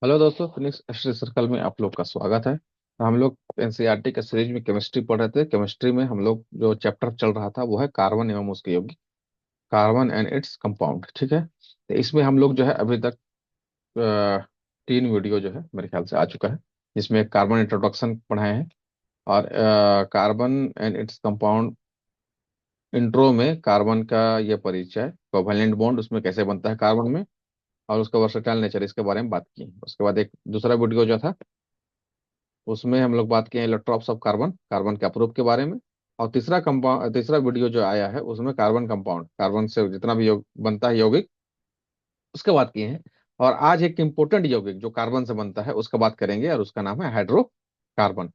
Hello दोस्तों, Phoenix study circle में आप लोग का स्वागत है। तो हम लोग एनसीईआरटी के सीरीज में केमिस्ट्री पढ़ रहे थे। केमिस्ट्री में हम लोग जो चैप्टर चल रहा था वो है कार्बन एवं उसके यौगिक, कार्बन एंड इट्स कंपाउंड। ठीक है, तो इसमें हम लोग जो है अभी तक अ, 3 वीडियो जो है मेरे ख्याल से आ चुका है, जिसमें कार्बन इंट्रोडक्शन पढ़ाए हैं और carbon and its compound intro में कार्बन का ये परिचय, कोवैलेंट बॉन्ड उसमें कैसे बनता है कार्बन में, और उसका वर्सेटाइल नेचर, इसके बारे में बात की। उसके बाद एक दूसरा वीडियो जो था उसमें हम लोग बात किए इलेक्ट्रॉन्स ऑफ कार्बन, कार्बन के अप्रूप के बारे में। और तीसरा वीडियो जो आया है उसमें कार्बन कंपाउंड, कार्बन से जितना भी योग बनता है यौगिक, उसके बात किए हैं। और आज एक इंपॉर्टेंट यौगिक जो कार्बन से बनता है उसका बात करेंगे, और उसका नाम है हाइड्रोकार्बन।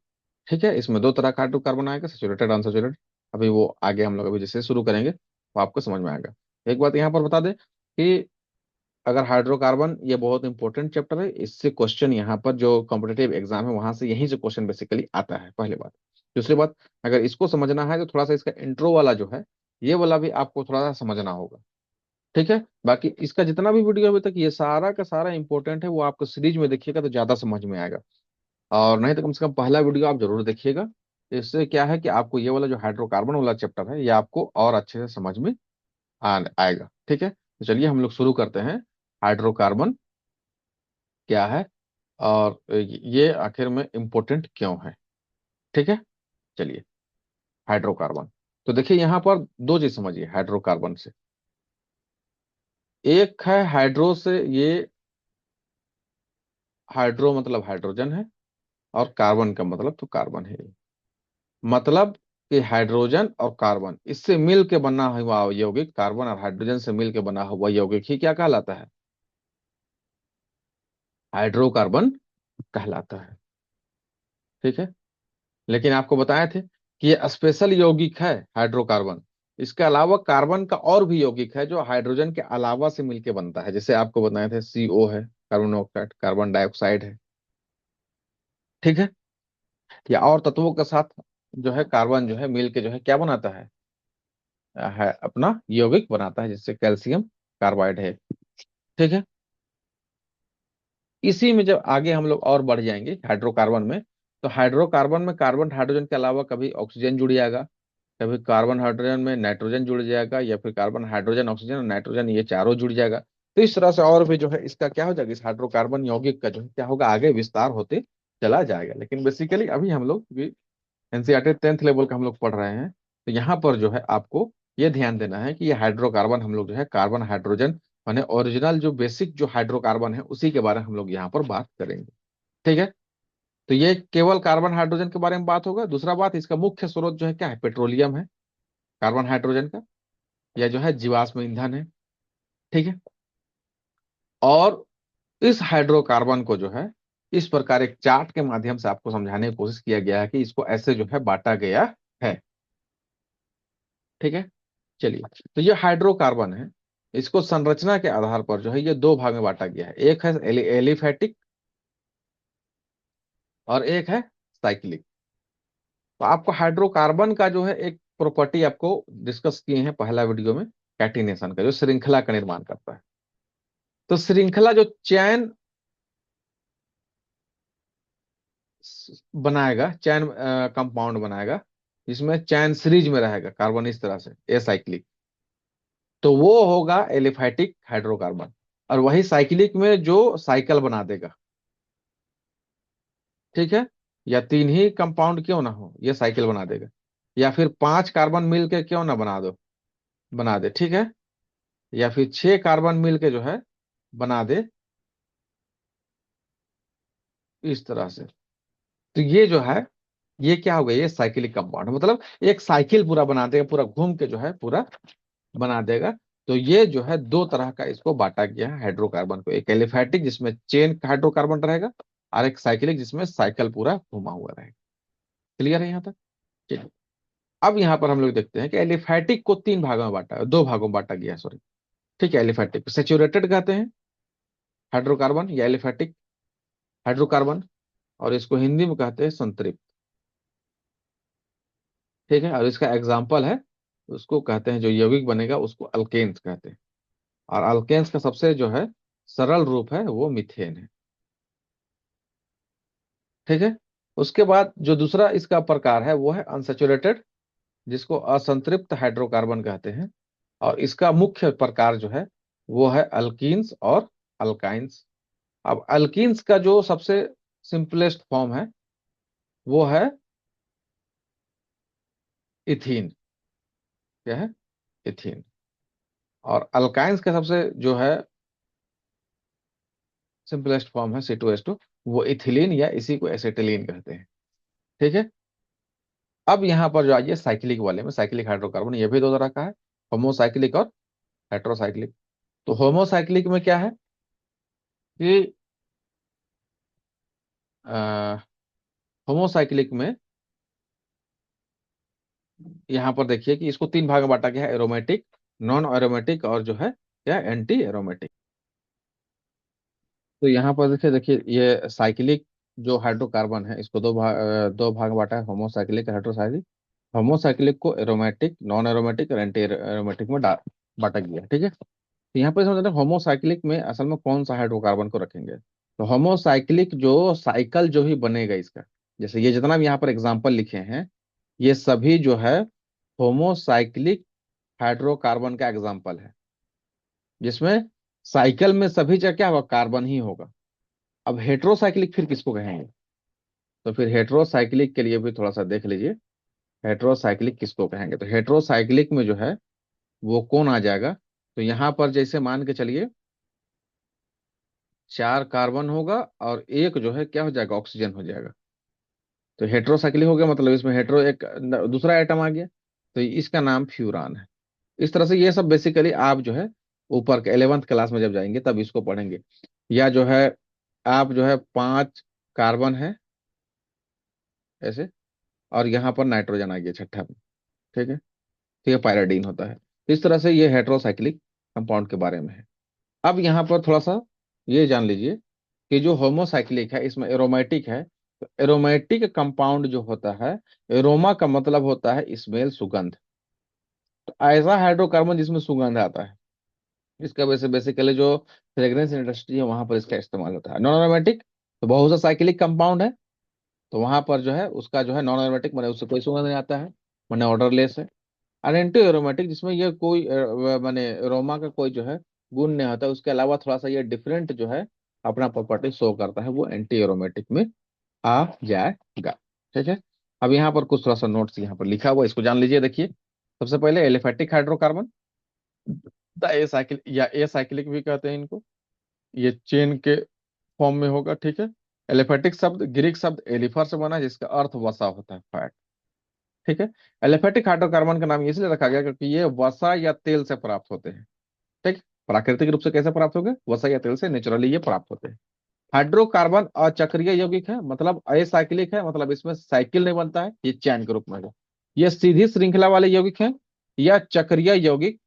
ठीक है, इसमें दो तरह का हाइड्रोकार्बन आएगा, सैचुरेटेड अनसैचुरेटेड। अभी वो आगे हम लोग अभी जैसे शुरू करेंगे वो आपको समझ में आएगा। एक बात यहाँ पर बता दें कि अगर हाइड्रोकार्बन, ये बहुत इंपॉर्टेंट चैप्टर है, इससे क्वेश्चन यहाँ पर जो कॉम्पिटेटिव एग्जाम है वहां से यहीं से क्वेश्चन बेसिकली आता है, पहली बात। दूसरी बात, अगर इसको समझना है तो थोड़ा सा इसका इंट्रो वाला जो है ये वाला भी आपको थोड़ा सा समझना होगा। ठीक है, बाकी इसका जितना भी वीडियो अभी तक ये सारा का सारा इंपॉर्टेंट है, वो आपको सीरीज में देखिएगा तो ज्यादा समझ में आएगा। और नहीं तो कम से कम पहला वीडियो आप जरूर देखिएगा। इससे क्या है कि आपको ये वाला जो हाइड्रोकार्बन वाला चैप्टर है ये आपको और अच्छे से समझ में आएगा। ठीक है, तो चलिए हम लोग शुरू करते हैं। हाइड्रोकार्बन क्या है और ये आखिर में इम्पोर्टेंट क्यों है। ठीक है, चलिए। हाइड्रोकार्बन, तो देखिए यहाँ पर दो चीज समझिए हाइड्रोकार्बन से। एक है हाइड्रो से, ये हाइड्रो मतलब हाइड्रोजन है, और कार्बन का मतलब तो कार्बन है। मतलब कि हाइड्रोजन और कार्बन इससे मिल के बना हुआ यौगिक, कार्बन और हाइड्रोजन से मिल के बना हुआ यौगिक ही क्या कहलाता है? हाइड्रोकार्बन कहलाता है। ठीक है, लेकिन आपको बताए थे कि ये स्पेशल यौगिक है हाइड्रोकार्बन। इसके अलावा कार्बन का और भी यौगिक है जो हाइड्रोजन के अलावा से मिलके बनता है, जैसे आपको बताए थे CO है, कार्बन ऑक्साइड, कार्बन डाइऑक्साइड है। ठीक है, या और तत्वों के साथ जो है कार्बन जो है मिल के जो है क्या बनाता है अपना यौगिक बनाता है, जैसे कैल्शियम कार्बाइड है। ठीक है, इसी में जब आगे हम लोग और बढ़ जाएंगे हाइड्रोकार्बन में, तो हाइड्रोकार्बन में कार्बन हाइड्रोजन के अलावा कभी ऑक्सीजन जुड़ जाएगा, कभी कार्बन हाइड्रोजन में नाइट्रोजन जुड़ जाएगा, या फिर कार्बन हाइड्रोजन ऑक्सीजन और नाइट्रोजन ये चारों जुड़ जाएगा। तो इस तरह से और भी जो है इसका क्या हो जाएगा, इस हाइड्रोकार्बन यौगिक का जो है क्या होगा, आगे विस्तार होते चला जाएगा। लेकिन बेसिकली अभी हम लोग एनसीईआरटी 10th लेवल का हम लोग पढ़ रहे हैं, तो यहाँ पर जो है आपको ये ध्यान देना है कि ये हाइड्रोकार्बन हम लोग जो है कार्बन हाइड्रोजन माने ओरिजिनल जो बेसिक जो हाइड्रोकार्बन है उसी के बारे में हम लोग यहाँ पर बात करेंगे। ठीक है, तो ये केवल कार्बन हाइड्रोजन के बारे में बात होगा। दूसरा बात, इसका मुख्य स्रोत जो है क्या है, पेट्रोलियम है, कार्बन हाइड्रोजन का, या जो है जीवाश्म ईंधन है। ठीक है, और इस हाइड्रोकार्बन को जो है इस प्रकार एक चार्ट के माध्यम से आपको समझाने की कोशिश किया गया है कि इसको ऐसे जो है बांटा गया है। ठीक है, चलिए। तो ये हाइड्रोकार्बन है, इसको संरचना के आधार पर जो है ये दो भाग में बांटा गया है, एक है एलिफैटिक और एक है साइक्लिक। तो आपको हाइड्रोकार्बन का जो है एक प्रॉपर्टी आपको डिस्कस किए हैं पहला वीडियो में, कैटिनेशन का, जो श्रृंखला का निर्माण करता है। तो श्रृंखला जो चैन बनाएगा, चैन कंपाउंड बनाएगा, जिसमें चैन सीरीज में रहेगा कार्बन इस तरह से एसाइक्लिक, तो वो होगा एलिफैटिक हाइड्रोकार्बन। और वही साइक्लिक में जो साइकिल बना देगा। ठीक है, या तीन ही कंपाउंड क्यों ना हो ये साइकिल बना देगा, या फिर 5 कार्बन मिल के क्यों ना बना दे। ठीक है, या फिर 6 कार्बन मिल के जो है बना दे इस तरह से। तो ये जो है ये क्या हो गया, ये साइकिलिक कंपाउंड, मतलब एक साइकिल पूरा बना देगा, पूरा घूम के जो है पूरा बना देगा। तो ये जो है दो तरह का इसको बांटा गया है हाइड्रोकार्बन को, एक एलिफैटिक जिसमें चेन हाइड्रोकार्बन रहेगा, और एक साइकिलिक जिसमें साइकिल पूरा घुमा हुआ रहेगा। क्लियर है यहाँ तक? चलिए, अब यहाँ पर हम लोग देखते हैं कि एलिफैटिक को 3 भागों में बांटा, दो भागों में बांटा गया है, सॉरी। ठीक है, एलिफैटिक को सेचुरेटेड कहते हैं हाइड्रोकार्बन, या एलिफैटिक हाइड्रोकार्बन, और इसको हिंदी में कहते हैं संतृप्त। ठीक है, और इसका एग्जाम्पल है, उसको कहते हैं जो यौगिक बनेगा उसको अल्केन्स कहते हैं। और अल्केन्स का सबसे जो है सरल रूप है वो मीथेन है। ठीक है। उसके बाद जो दूसरा इसका प्रकार है वो है अनसेचुरेटेड, जिसको असंतृप्त हाइड्रोकार्बन कहते हैं। और इसका मुख्य प्रकार जो है वो है अल्कीन्स और अल्काइंस। अब अल्कीन्स का जो सबसे सिंपलेस्ट फॉर्म है वो है इथीन। क्या है? इथीन। और अल्काइंस का सबसे जो है सिंपलेस्ट फॉर्म है C2H2, वो इथिलीन या इसी को एसिटिलीन कहते हैं। ठीक है। अब यहाँ पर जो आइए साइक्लिक वाले में, साइक्लिक हाइड्रोकार्बन ये भी दो तरह का है, होमोसाइक्लिक और हेट्रोसाइक्लिक। तो होमोसाइक्लिक में क्या है कि होमोसाइक्लिक में यहाँ पर देखिए कि इसको तीन भाग में बांटा गया है, एरोमेटिक, नॉन एरोमेटिक और जो है क्या, एंटी एरोमेटिक। तो यहाँ पर देखिए देखिए ये साइक्लिक जो हाइड्रोकार्बन है इसको दो भाग में बांटा है, होमोसाइक्लिक हेट्रोसाइक्लिक। होमोसाइक्लिक को एरोमेटिक, नॉन एरोमेटिक और एंटी एरोमेटिक में बांटा गया है। ठीक है। तो यहाँ पर समझते हैं होमोसाइक्लिक में असल में कौन सा हाइड्रोकार्बन को रखेंगे। तो होमोसाइक्लिक जो साइकिल जो ही बनेगा इसका, जैसे ये जितना भी यहाँ पर एग्जाम्पल लिखे हैं, ये सभी जो है होमोसाइक्लिक हाइड्रोकार्बन का एग्जाम्पल है, जिसमें साइकिल में सभी जगह क्या होगा, कार्बन ही होगा। अब हेट्रोसाइक्लिक फिर किसको कहेंगे? तो फिर हेट्रोसाइक्लिक के लिए भी थोड़ा सा देख लीजिए, हेट्रोसाइक्लिक किसको कहेंगे। तो हेट्रोसाइक्लिक में जो है वो कौन आ जाएगा, तो यहां पर जैसे मान के चलिए चार कार्बन होगा और एक जो है क्या हो जाएगा, ऑक्सीजन हो जाएगा। तो हेट्रोसाइक्लिक हो गया, मतलब इसमें हेट्रो एक दूसरा आइटम आ गया, तो इसका नाम फ्यूरान है। इस तरह से ये सब बेसिकली आप जो है ऊपर के 11th क्लास में जब जाएंगे तब इसको पढ़ेंगे। या जो है आप जो है पांच कार्बन है ऐसे, और यहाँ पर नाइट्रोजन आ गया छठा में। ठीक है। तो ये पायराडीन होता है। इस तरह से ये हेट्रोसाइक्लिक कंपाउंड के बारे में है। अब यहाँ पर थोड़ा सा ये जान लीजिए कि जो होमोसाइक्लिक है इसमें एरोमेटिक है। तो एरोमेटिक कंपाउंड जो होता है, एरोमा का मतलब होता है स्मेल, सुगंध। तो ऐसा हाइड्रोकार्बन जिसमें सुगंध आता है, इसका वैसे बेसिकली जो फ्रेग्रेंस इंडस्ट्री है वहां पर इसका इस्तेमाल होता है। नॉन एरोमेटिक तो बहुत सा साइक्लिक कंपाउंड है, तो वहां पर जो है उसका जो है नॉन एरोमेटिक मैंने उससे कोई सुगंध नहीं आता है, मैंने ऑर्डरलेस है। और एंटी एरोमेटिक जिसमें ये कोई माने अरोमा का कोई जो है गुण नहीं होता, उसके अलावा थोड़ा सा ये डिफरेंट जो है अपना प्रॉपर्टी शो करता है, वो एंटी एरोमेटिक में आ जाएगा। ठीक है। अब यहाँ पर कुछ थोड़ा सा नोट्स यहाँ पर लिखा हुआ है, इसको जान लीजिए। देखिए सबसे पहले aliphatic hydrocarbon, the A cycle या ए साइक्लिक भी कहते हैं इनको, ये चेन के फॉर्म में होगा। ठीक है। एलिफेटिक शब्द ग्रीक शब्द एलिफर से बना है, जिसका अर्थ वसा होता है, फैट। ठीक है। एलिफेटिक हाइड्रोकार्बन का नाम इसलिए रखा गया क्योंकि ये वसा या तेल से प्राप्त होते हैं। ठीक। प्राकृतिक रूप से कैसे प्राप्त होंगे, वसा या तेल से नेचुरली ये प्राप्त होते हैं। हाइड्रोकार्बन अचक्रीय यौगिक है, मतलब असाइक्लिक है, मतलब इसमें साइकिल नहीं बनता है, ये चैन के रूप में है। ये सीधी श्रृंखला वाले यौगिक हैं, या चक्रीय यौगिक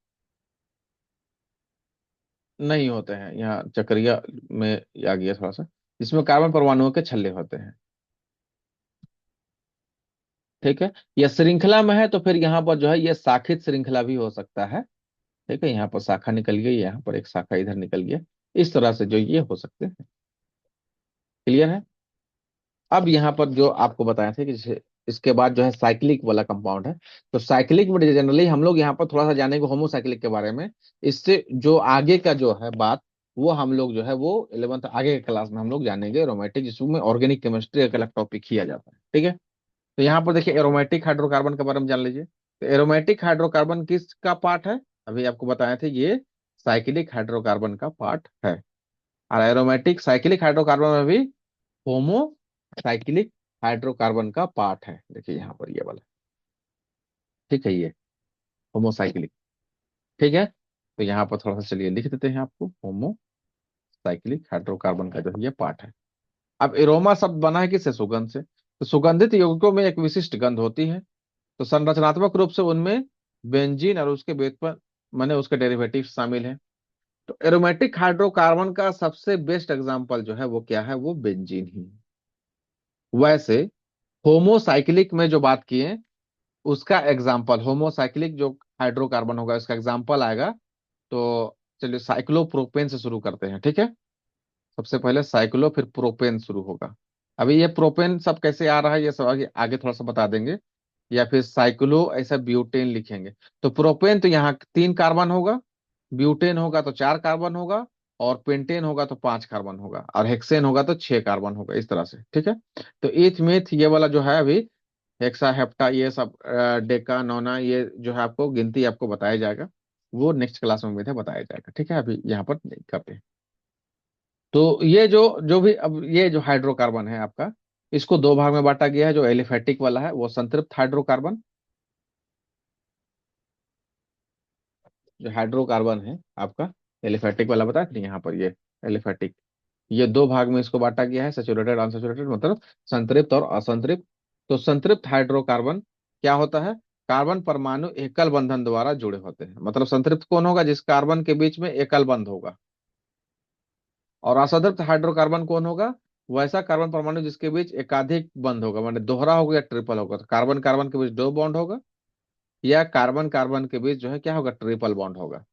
नहीं होते हैं। यहाँ चक्रीय में आ गया थोड़ा सा, जिसमें कार्बन परमाणुओं के छल्ले होते हैं। ठीक है। यह श्रृंखला में है तो फिर यहाँ पर जो है ये शाखित श्रृंखला भी हो सकता है। ठीक है। यहाँ पर शाखा निकल गई, यहाँ पर एक शाखा इधर निकल गया, इस तरह से जो ये हो सकते हैं। क्लियर है। अब यहाँ पर जो आपको बताया था कि जैसे इसके बाद जो है साइक्लिक वाला कंपाउंड है, तो साइक्लिक में जनरली हम लोग यहाँ पर थोड़ा सा जानेंगे होमोसाइक्लिक के बारे में। इससे जो आगे का जो है बात, वो हम लोग जो है वो 11th आगे के क्लास में हम लोग जानेंगे, एरोमेटिक जिसमें ऑर्गेनिक केमिस्ट्री का अलग टॉपिक किया जाता है। ठीक है। तो यहाँ पर देखिए एरोमेटिक हाइड्रोकार्बन के बारे में जान लीजिए। तो एरोमेटिक हाइड्रोकार्बन किसका पार्ट है, अभी आपको बताए थे, ये साइक्लिक हाइड्रोकार्बन का पार्ट है। और एरोमेटिक साइक्लिक हाइड्रोकार्बन में भी होमो साइक्लिक हाइड्रोकार्बन का पार्ट है। देखिए यहाँ पर ये वाला, ठीक है, ये होमोसाइक्लिक। ठीक है। तो यहाँ पर थोड़ा सा चलिए लिख देते हैं आपको, होमो साइक्लिक हाइड्रोकार्बन का जो है ये पार्ट है। अब एरोमा शब्द बना है किससे, सुगंध से। तो सुगंधित यौगिकों में एक विशिष्ट गंध होती है। तो संरचनात्मक रूप से उनमें बेंजीन और उसके व्युत्पन्न माने उसके डेरिवेटिव शामिल हैं। तो एरोमेटिक हाइड्रोकार्बन का सबसे बेस्ट एग्जांपल जो है वो क्या है, वो बेंजीन ही है। वैसे होमोसाइक्लिक में जो बात किए उसका एग्जाम्पल, होमोसाइक्लिक जो हाइड्रोकार्बन होगा उसका एग्जाम्पल आएगा। तो चलिए साइक्लोप्रोपेन से शुरू करते हैं। ठीक है। सबसे पहले साइक्लो फिर प्रोपेन शुरू होगा। अभी ये प्रोपेन सब कैसे आ रहा है ये सब आगे आगे थोड़ा सा बता देंगे। या फिर साइक्लो ऐसा ब्यूटेन लिखेंगे। तो प्रोपेन तो यहाँ 3 कार्बन होगा, ब्यूटेन होगा तो 4 कार्बन होगा, और पेंटेन होगा तो 5 कार्बन होगा, और हेक्सेन होगा तो 6 कार्बन होगा, इस तरह से, ठीक है। तो ईथ मीथ ये वाला जो है अभी हेक्सा हेप्टा ये सब डेका नोना ये जो है आपको गिनती आपको बताया जाएगा। वो नेक्स्ट क्लास में उम्मीद है बताया जाएगा, ठीक है। अभी यहाँ पर नहीं करते हैं। तो ये जो जो भी अब ये जो हाइड्रोकार्बन है आपका, इसको 2 भाग में बांटा गया है। जो एलिफेटिक वाला है वो संतृप्त हाइड्रोकार्बन, जो हाइड्रोकार्बन है आपका एलिफेटिक वाला बताया था ना यहाँ पर, ये एलिफेटिक, ये 2 भाग में इसको बांटा गया है, सैचुरेटेड अनसैचुरेटेड, मतलब संतृप्त और असंतृप्त। तो संतृप्त हाइड्रोकार्बन क्या होता है? कार्बन परमाणु एकल बंधन द्वारा जुड़े होते हैं। मतलब संतृप्त कौन होगा? जिस कार्बन के बीच में एकल बंध होगा। और असंतृप्त हाइड्रोकार्बन कौन होगा? वैसा कार्बन परमाणु जिसके बीच एकाधिक बंध होगा, मतलब दोहरा होगा या ट्रिपल होगा। तो कार्बन कार्बन के बीच दो बॉन्ड होगा, या कार्बन कार्बन के बीच जो है क्या होगा? ट्रिपल बॉन्ड होगा।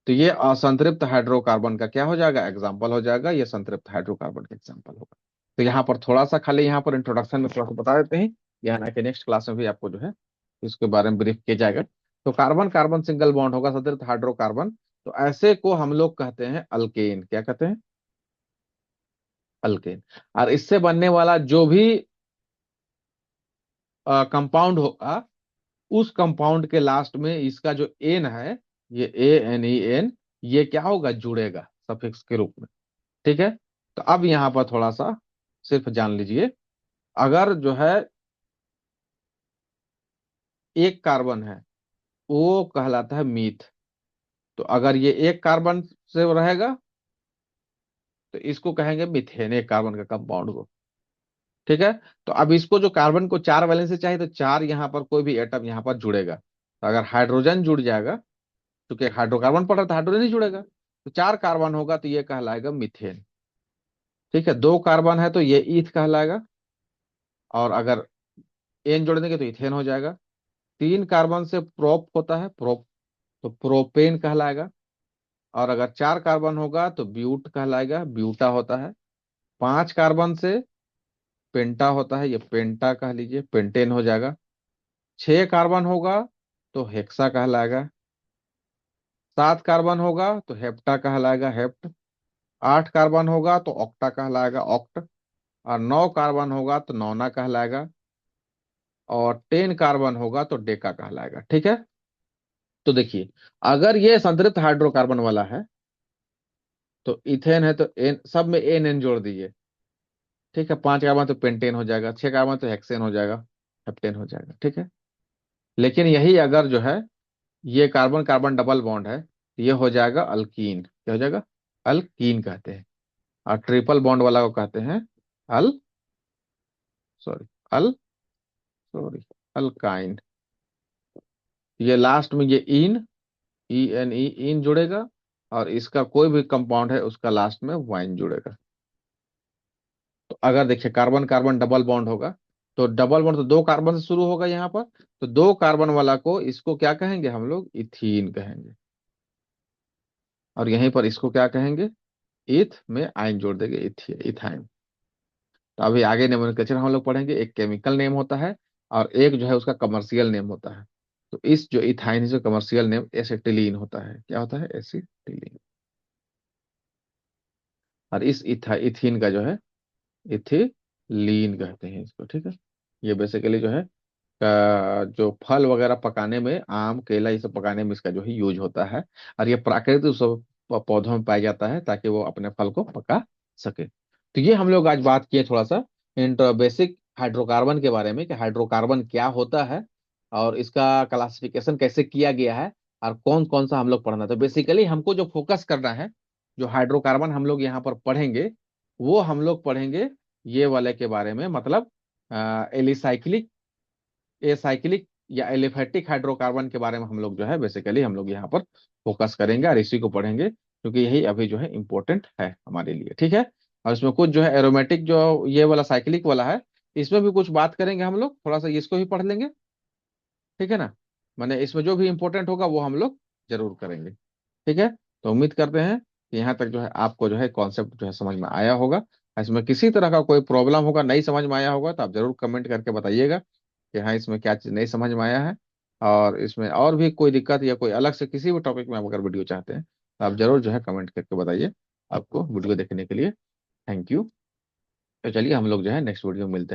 तो ये असंतृप्त हाइड्रोकार्बन का क्या हो जाएगा? एग्जाम्पल हो जाएगा। ये संतृप्त हाइड्रोकार्बन का एग्जाम्पल होगा। तो यहाँ पर थोड़ा सा खाली यहाँ पर इंट्रोडक्शन में थोड़ा सा बता देते हैं। यहाँ के नेक्स्ट क्लास में भी आपको जो है इसके बारे में ब्रीफ किया जाएगा। तो कार्बन कार्बन सिंगल बॉन्ड होगा संतृप्त हाइड्रोकार्बन। तो ऐसे को हम लोग कहते हैं अल्केन। क्या कहते हैं? अल्केन। और इससे बनने वाला जो भी कंपाउंड होगा, उस कंपाउंड के लास्ट में इसका जो एन है, ये ANEN, ये क्या होगा? जुड़ेगा सफिक्स के रूप में, ठीक है। तो अब यहां पर थोड़ा सा सिर्फ जान लीजिए। अगर जो है एक कार्बन है, वो कहलाता है मीथ। तो अगर ये एक कार्बन से रहेगा तो इसको कहेंगे मिथेन, एक कार्बन का कंपाउंड को, ठीक है। तो अब इसको जो कार्बन को 4 वैलेंसी चाहिए, तो 4 यहाँ पर कोई भी एटम यहाँ पर जुड़ेगा। तो अगर हाइड्रोजन जुड़ जाएगा, क्योंकि हाइड्रोकार्बन पड़ रहा था, हाइड्रोजन ही जुड़ेगा, तो 4 कार्बन होगा तो ये कहलाएगा मिथेन, ठीक है। 2 कार्बन है तो ये ईथ कहलाएगा, और अगर एन जोड़ देंगे तो इथेन हो जाएगा। 3 कार्बन से प्रोप होता है, प्रोप, तो प्रोपेन कहलाएगा। और अगर 4 कार्बन होगा तो ब्यूट कहलाएगा, ब्यूटा होता है। 5 कार्बन से पेंटा होता है, ये पेंटा कह लीजिए, पेंटेन हो जाएगा। 6 कार्बन होगा तो हेक्सा कहलाएगा। 7 कार्बन होगा तो हेप्टा कहलाएगा, हेप्ट। 8 कार्बन होगा तो ऑक्टा कहलाएगा, ऑक्ट। और 9 कार्बन होगा तो नौना कहलाएगा। और 10 कार्बन होगा तो डेका कहलाएगा, ठीक है। तो देखिए, अगर ये संतृप्त हाइड्रोकार्बन वाला है तो इथेन है, तो एन सब में एन एन जोड़ दीजिए, ठीक है। 5 कार्बन तो पेंटेन हो जाएगा, 6 कार्बन तो हेक्सेन हो जाएगा, हेप्टेन हो जाएगा, ठीक है। लेकिन यही अगर जो है ये कार्बन कार्बन डबल बॉन्ड है, तो ये हो जाएगा अल्कीन। क्या हो जाएगा? अल्कीन कहते हैं। और ट्रिपल बॉन्ड वाला को कहते हैं अल सॉरी अल सॉरी अल्काइन। ये लास्ट में ये ENE इन जुड़ेगा, और इसका कोई भी कंपाउंड है उसका लास्ट में वाइन जुड़ेगा। तो अगर देखिए कार्बन कार्बन डबल बॉन्ड होगा, तो डबल बॉन्ड तो 2 कार्बन से शुरू होगा यहाँ पर। तो 2 कार्बन वाला को इसको क्या कहेंगे हम लोग? इथीन कहेंगे। और यहीं पर इसको क्या कहेंगे? इथ में आइन जोड़ देंगे, इथाइन। तो अभी आगे नोमेनक्लेचर हम लोग पढ़ेंगे। एक केमिकल नेम होता है, और एक जो है उसका कमर्शियल नेम होता है। तो इस जो इथाइन है, जो कमर्शियल नेम एसिटिलीन होता है। क्या होता है? एसिटिलीन। और इस इथीन का जो है इथिलीन कहते हैं इसको, ठीक है। ये बेसिकली जो है जो फल वगैरह पकाने में, आम केला ये सब पकाने में इसका जो है यूज होता है। और ये प्राकृतिक सब पौधों में पाया जाता है, ताकि वो अपने फल को पका सके। तो ये हम लोग आज बात किए थोड़ा सा इंट्रो बेसिक हाइड्रोकार्बन के बारे में, कि हाइड्रोकार्बन क्या होता है, और इसका क्लासिफिकेशन कैसे किया गया है, और कौन कौन सा हम लोग पढ़ना। तो बेसिकली हमको जो फोकस करना है, जो हाइड्रोकार्बन हम लोग यहाँ पर पढ़ेंगे, वो हम लोग पढ़ेंगे ये वाले के बारे में, मतलब एलिसाइक्लिक, एसाइक्लिक या एलिफेटिक हाइड्रोकार्बन के बारे में हम लोग जो है बेसिकली हम लोग यहाँ पर फोकस करेंगे, और इसी को पढ़ेंगे, क्योंकि यही अभी जो है इम्पोर्टेंट है हमारे लिए, ठीक है। और इसमें कुछ जो है एरोमेटिक, जो ये वाला साइक्लिक वाला है, इसमें भी कुछ बात करेंगे हम लोग, थोड़ा सा इसको भी पढ़ लेंगे, ठीक है ना। मैंने इसमें जो भी इम्पोर्टेंट होगा वो हम लोग जरूर करेंगे, ठीक है। तो उम्मीद करते हैं कि यहाँ तक जो है आपको जो है कॉन्सेप्ट जो है समझ में आया होगा। इसमें किसी तरह का कोई प्रॉब्लम होगा, नहीं समझ में आया होगा, तो आप जरूर कमेंट करके बताइएगा कि हाँ इसमें क्या चीज़ नहीं समझ में आया है। और इसमें और भी कोई दिक्कत या कोई अलग से किसी भी टॉपिक में आप अगर वीडियो चाहते हैं तो आप जरूर जो है कमेंट करके बताइए। आपको वीडियो देखने के लिए थैंक यू। तो चलिए हम लोग जो है नेक्स्ट वीडियो में मिलते हैं।